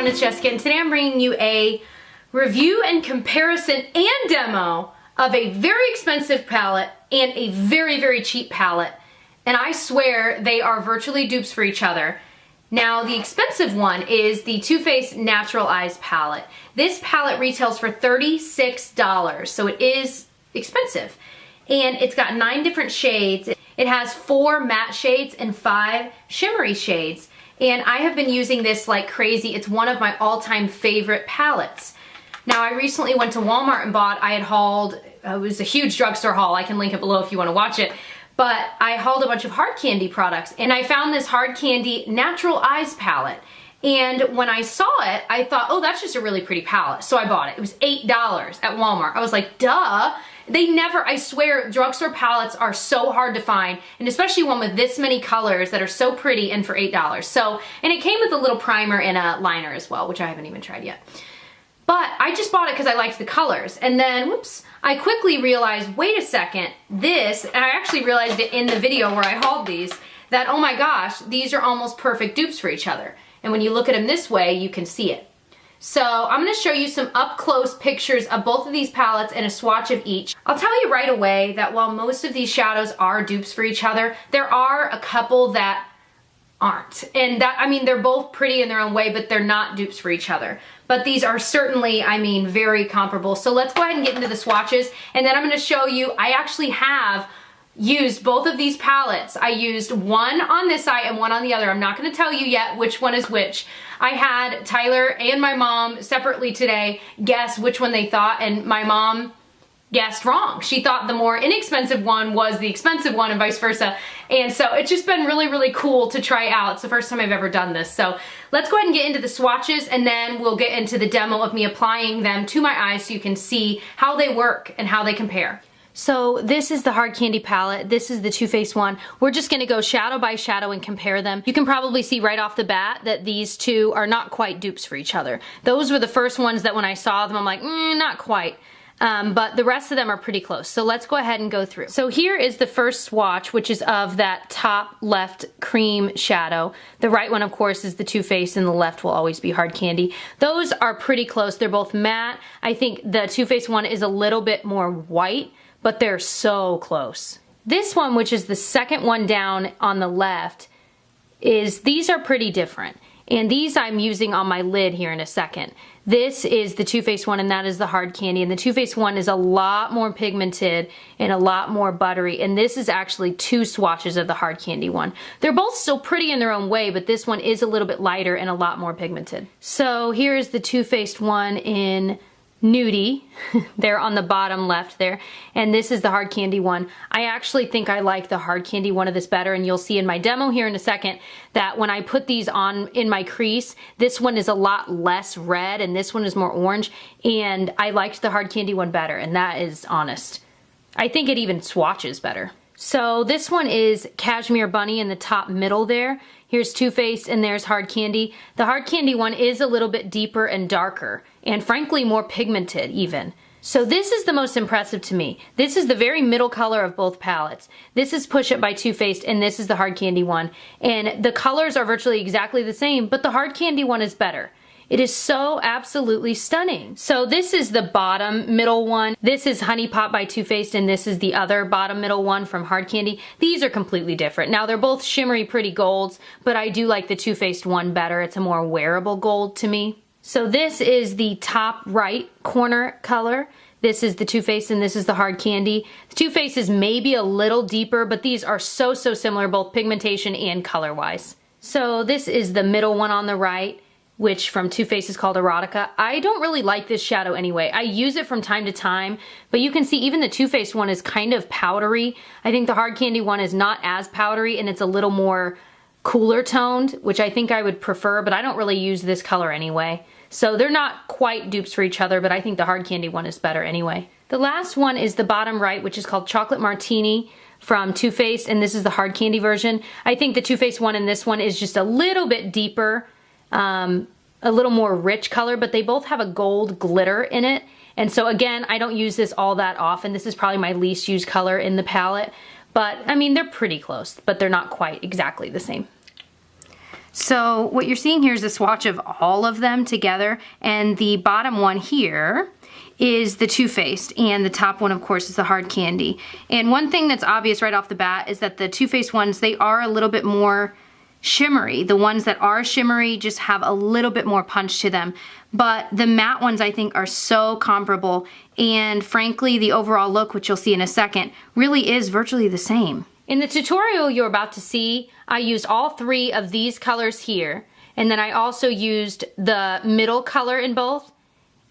everyone, it's Jessica, and today I'm bringing you a review and comparison and demo of a very expensive palette and a very, very cheap palette. And I swear they are virtually dupes for each other. Now, the expensive one is the Too Faced Natural Eyes palette. This palette retails for $36, so it is expensive. And it's got 9 different shades. It has 4 matte shades and 5 shimmery shades. And I have been using this like crazy. It's one of my all-time favorite palettes. Now, I recently went to Walmart and bought, I had hauled, it was a huge drugstore haul. I can link it below if you want to watch it. But I hauled a bunch of hard candy products, and I found this hard candy Natural Eyes palette. And when I saw it, I thought, oh, that's just a really pretty palette. So I bought it. It was $8 at Walmart. I was like, duh. They never, I swear, drugstore palettes are so hard to find, and especially one with this many colors that are so pretty and for $8. So, and it came with a little primer and a liner as well, which I haven't even tried yet. But I just bought it because I liked the colors. And then, whoops, I quickly realized, wait a second, this, and I actually realized it in the video where I hauled these, that, oh my gosh, these are almost perfect dupes for each other. And when you look at them this way, you can see it. So I'm going to show you some up-close pictures of both of these palettes and a swatch of each. I'll tell you right away that while most of these shadows are dupes for each other, there are a couple that aren't. And that, I mean, they're both pretty in their own way, but they're not dupes for each other. But these are certainly, I mean, very comparable. So let's go ahead and get into the swatches, and then I'm going to show you, I actually have used both of these palettes. I used one on this side and one on the other. I'm not going to tell you yet which one is which. I had Tyler and my mom separately today guess which one they thought, and my mom guessed wrong. She thought the more inexpensive one was the expensive one and vice versa. And so it's just been really, really cool to try out. It's the first time I've ever done this. So let's go ahead and get into the swatches, and then we'll get into the demo of me applying them to my eyes so you can see how they work and how they compare. So this is the hard candy palette. This is the Too Faced one. We're just gonna go shadow by shadow and compare them. You can probably see right off the bat that these two are not quite dupes for each other. Those were the first ones that when I saw them, I'm like, not quite. But the rest of them are pretty close. So let's go ahead and go through. So here is the first swatch, which is of that top left cream shadow. The right one, of course, is the Too Faced, and the left will always be hard candy. Those are pretty close. They're both matte. I think the Too Faced one is a little bit more white, but they're so close. This one, which is the second one down on the left, these are pretty different. And these I'm using on my lid here in a second. This is the Too Faced one, and that is the hard candy. And the Too Faced one is a lot more pigmented and a lot more buttery. And this is actually 2 swatches of the hard candy one. They're both still pretty in their own way, but this one is a little bit lighter and a lot more pigmented. So here is the Too Faced one in Nudie. They're on the bottom left there, and this is the hard candy one. I actually think I like the hard candy one of this better, and you'll see in my demo here in a second that when I put these on in my crease, this one is a lot less red and this one is more orange, and I liked the hard candy one better, and that is honest. I think it even swatches better. So this one is Cashmere Bunny in the top middle there. Here's Too Faced and there's hard candy. The hard candy one is a little bit deeper and darker, and frankly more pigmented even. So this is the most impressive to me. This is the very middle color of both palettes. This is Push It by Too Faced, and this is the hard candy one. And the colors are virtually exactly the same, but the hard candy one is better. It is so absolutely stunning. So this is the bottom middle one. This is Honey Pot by Too Faced, and this is the other bottom middle one from Hard Candy. These are completely different. Now they're both shimmery pretty golds, but I do like the Too Faced one better. It's a more wearable gold to me. So this is the top right corner color. This is the Too Faced and this is the hard candy. The Too Faced is maybe a little deeper, but these are so similar both pigmentation and color wise. So this is the middle one on the right, which from Too Faced is called Erotica. I don't really like this shadow anyway. I use it from time to time, but you can see even the Too Faced one is kind of powdery. I think the hard candy one is not as powdery, and it's a little more cooler toned, which I think I would prefer, but I don't really use this color anyway. So they're not quite dupes for each other, but I think the hard candy one is better anyway. The last one is the bottom right, which is called Chocolate Martini from Too Faced, and this is the hard candy version. I think the Too Faced one and this one is just a little bit deeper, a little more rich color, but they both have a gold glitter in it. And so again, I don't use this all that often. This is probably my least used color in the palette, but I mean, they're pretty close, but they're not quite exactly the same. So what you're seeing here is a swatch of all of them together, and the bottom one here is the Too Faced, and the top one, of course, is the Hard Candy. And one thing that's obvious right off the bat is that the Too Faced ones, they are a little bit more shimmery. The ones that are shimmery just have a little bit more punch to them. But the matte ones, I think, are so comparable, and frankly, the overall look, which you'll see in a second, really is virtually the same. In the tutorial you're about to see, I used all three of these colors here, and then I also used the middle color in both,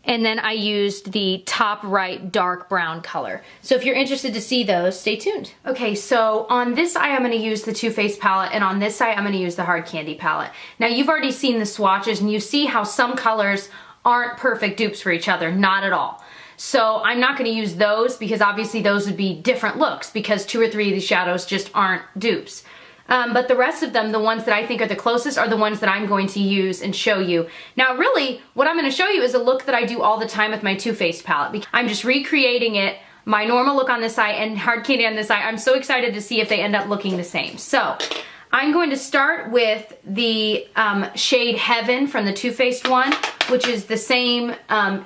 and then I used the top right dark brown color. So if you're interested to see those, stay tuned. Okay, so on this eye I'm going to use the Too Faced palette, and on this eye I'm going to use the Hard Candy palette. Now you've already seen the swatches, and you see how some colors aren't perfect dupes for each other, not at all. So I'm not going to use those because obviously those would be different looks because 2 or 3 of these shadows just aren't dupes. But the rest of them, the ones that I think are the closest, are the ones that I'm going to use and show you. Now really, what I'm going to show you is a look that I do all the time with my Too Faced palette. I'm just recreating it, my normal look on this eye and Hard Candy on this eye. I'm so excited to see if they end up looking the same. So I'm going to start with the shade Heaven from the Too Faced one, which is the same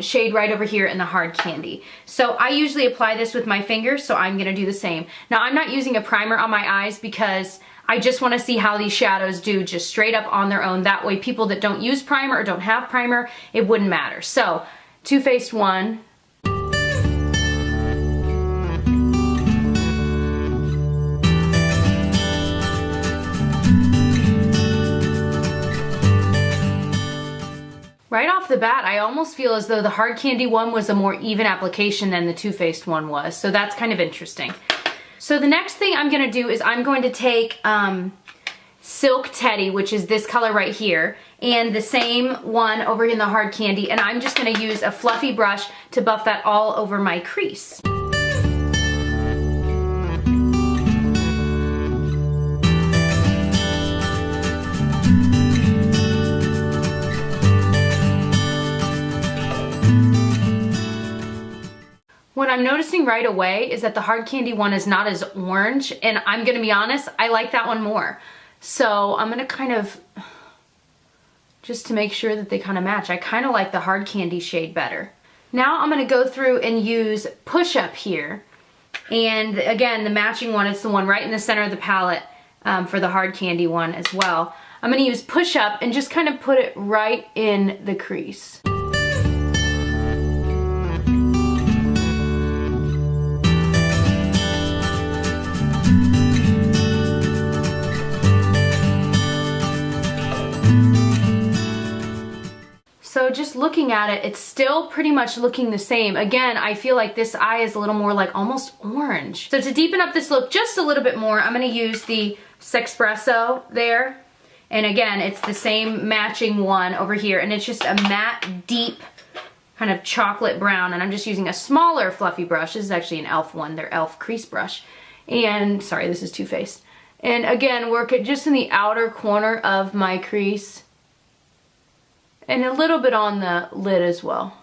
shade right over here in the Hard Candy. So I usually apply this with my fingers, so I'm going to do the same. Now I'm not using a primer on my eyes because I just want to see how these shadows do just straight up on their own. That way people that don't use primer or don't have primer, it wouldn't matter. So Too Faced one. Right off the bat, I almost feel as though the Hard Candy one was a more even application than the Too Faced one was. So that's kind of interesting. So the next thing I'm going to do is I'm going to take Silk Teddy, which is this color right here, and the same one over in the Hard Candy, and I'm just going to use a fluffy brush to buff that all over my crease. What I'm noticing right away is that the Hard Candy one is not as orange, and I'm gonna be honest, I like that one more. So I'm gonna kind of, just to make sure that they kind of match, I kind of like the Hard Candy shade better. Now I'm gonna go through and use Push Up here. And again, the matching one is the one right in the center of the palette for the Hard Candy one as well. I'm gonna use Push Up and just kind of put it right in the crease. So just looking at it, it's still pretty much looking the same. Again, I feel like this eye is a little more like almost orange. So to deepen up this look just a little bit more, I'm gonna use the Sexpresso there. And again, it's the same matching one over here, and it's just a matte, deep, kind of chocolate brown, and I'm just using a smaller fluffy brush. This is actually an e.l.f. one, their e.l.f. crease brush. And, sorry, this is Too Faced. And again, work it just in the outer corner of my crease. And a little bit on the lid as well.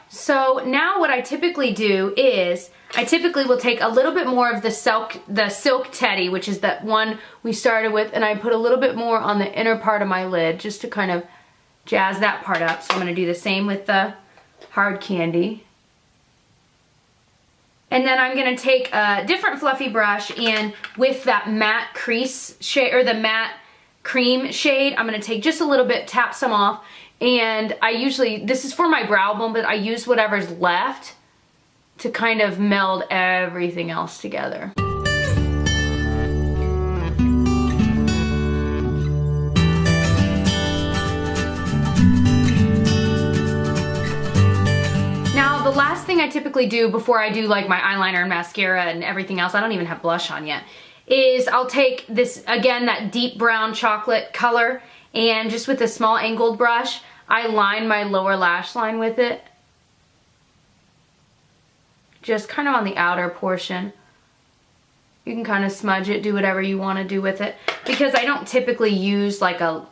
So now what I typically do is, I typically will take a little bit more of the Silk Teddy, which is that one we started with, and I put a little bit more on the inner part of my lid just to kind of jazz that part up. So I'm going to do the same with the Hard Candy. And then I'm going to take a different fluffy brush, and with that matte crease shade, or the matte cream shade, I'm going to take just a little bit, tap some off, and I usually, this is for my brow bone, but I use whatever's left to kind of meld everything else together. The last thing I typically do before I do like my eyeliner and mascara and everything else, I don't even have blush on yet, is I'll take this, again, that deep brown chocolate color, and just with a small angled brush, I line my lower lash line with it. Just kind of on the outer portion. You can kind of smudge it, do whatever you want to do with it. Because I don't typically use like a,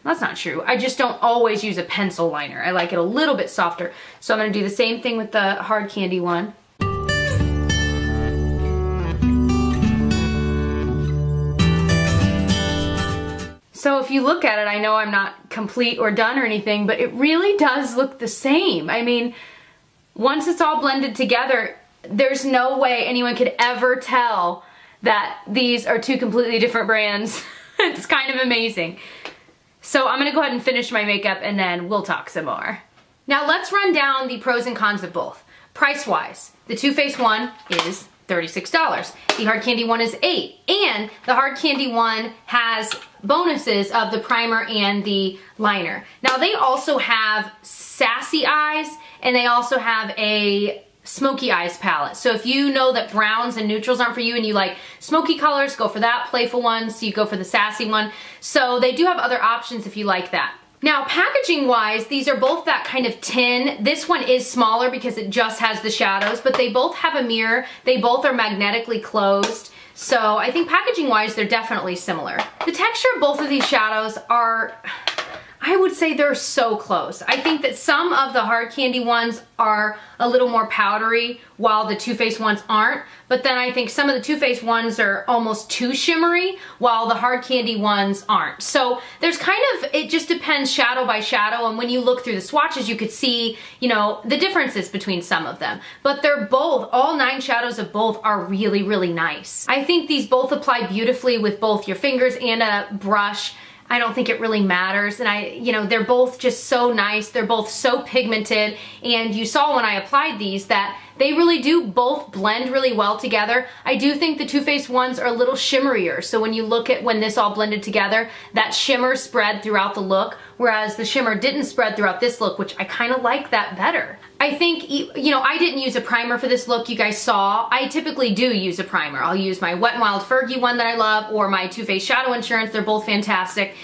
that's not true. I just don't always use a pencil liner. I like it a little bit softer. So I'm going to do the same thing with the hard candy one. So if you look at it, I know I'm not complete or done or anything, but it really does look the same. I mean, once it's all blended together, there's no way anyone could ever tell that these are two completely different brands. It's kind of amazing. So I'm gonna go ahead and finish my makeup and then we'll talk some more. Now let's run down the pros and cons of both. Price-wise, the Too Faced one is $36. The hard candy one is $8. And the hard candy one has bonuses of the primer and the liner. Now they also have sassy eyes and they also have a smoky eyes palette. So if you know that browns and neutrals aren't for you and you like smoky colors, go for that. Playful ones, so you go for the sassy one. So they do have other options if you like that. Now packaging wise, these are both that kind of tin. This one is smaller because it just has the shadows, but they both have a mirror. They both are magnetically closed. So I think packaging wise, they're definitely similar. The texture of both of these shadows are, I would say they're so close. I think that some of the hard candy ones are a little more powdery while the Too Faced ones aren't. But then I think some of the Too Faced ones are almost too shimmery while the hard candy ones aren't. So there's kind of, it just depends shadow by shadow. And when you look through the swatches, you could see, you know, the differences between some of them. But they're both, all 9 shadows of both are really, really nice. I think these both apply beautifully with both your fingers and a brush. I don't think it really matters. And you know, they're both just so nice. They're both so pigmented. And you saw when I applied these that they really do both blend really well together. I do think the Too Faced ones are a little shimmerier. So when you look at when this all blended together, that shimmer spread throughout the look, whereas the shimmer didn't spread throughout this look, which I kind of like that better. I think, you know, I didn't use a primer for this look, you guys saw. I typically do use a primer. I'll use my Wet n Wild Fergie one that I love or my Too Faced Shadow Insurance. They're both fantastic.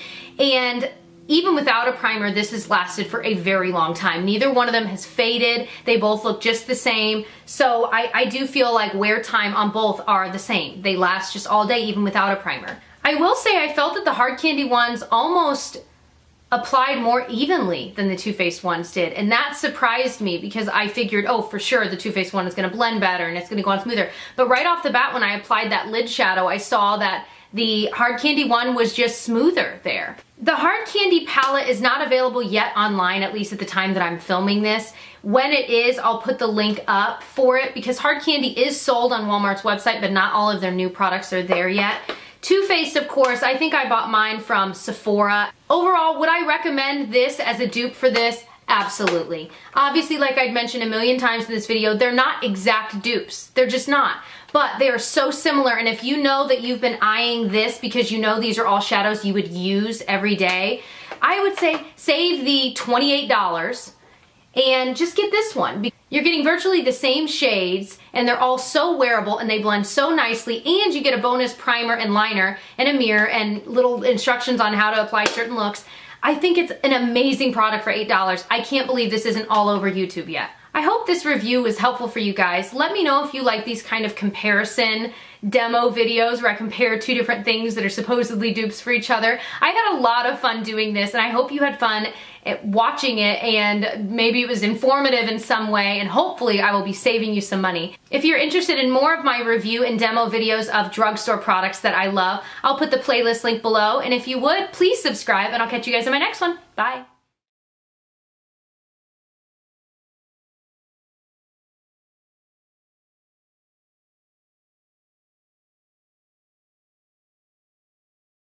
And even without a primer, this has lasted for a very long time. Neither one of them has faded. They both look just the same. So I do feel like wear time on both are the same. They last just all day even without a primer. I will say I felt that the hard candy ones almost applied more evenly than the Too Faced ones did. And that surprised me because I figured, oh, for sure the Too Faced one is gonna blend better and it's gonna go on smoother. But right off the bat when I applied that lid shadow, I saw that the hard candy one was just smoother there. The hard candy palette is not available yet online, at least at the time that I'm filming this. When it is, I'll put the link up for it because hard candy is sold on Walmart's website, but not all of their new products are there yet. Too Faced, of course, I think I bought mine from Sephora. Overall, would I recommend this as a dupe for this? Absolutely. Obviously, like I'd mentioned a million times in this video, they're not exact dupes. They're just not. But they are so similar, and if you know that you've been eyeing this because you know these are all shadows you would use every day, I would say save the $28 and just get this one. You're getting virtually the same shades, and they're all so wearable, and they blend so nicely, and you get a bonus primer and liner and a mirror and little instructions on how to apply certain looks. I think it's an amazing product for $8. I can't believe this isn't all over YouTube yet. I hope this review was helpful for you guys. Let me know if you like these kind of comparison demo videos where I compare two different things that are supposedly dupes for each other. I had a lot of fun doing this, and I hope you had fun watching it, and maybe it was informative in some way, and hopefully I will be saving you some money. If you're interested in more of my review and demo videos of drugstore products that I love, I'll put the playlist link below, and if you would, please subscribe, and I'll catch you guys in my next one. Bye.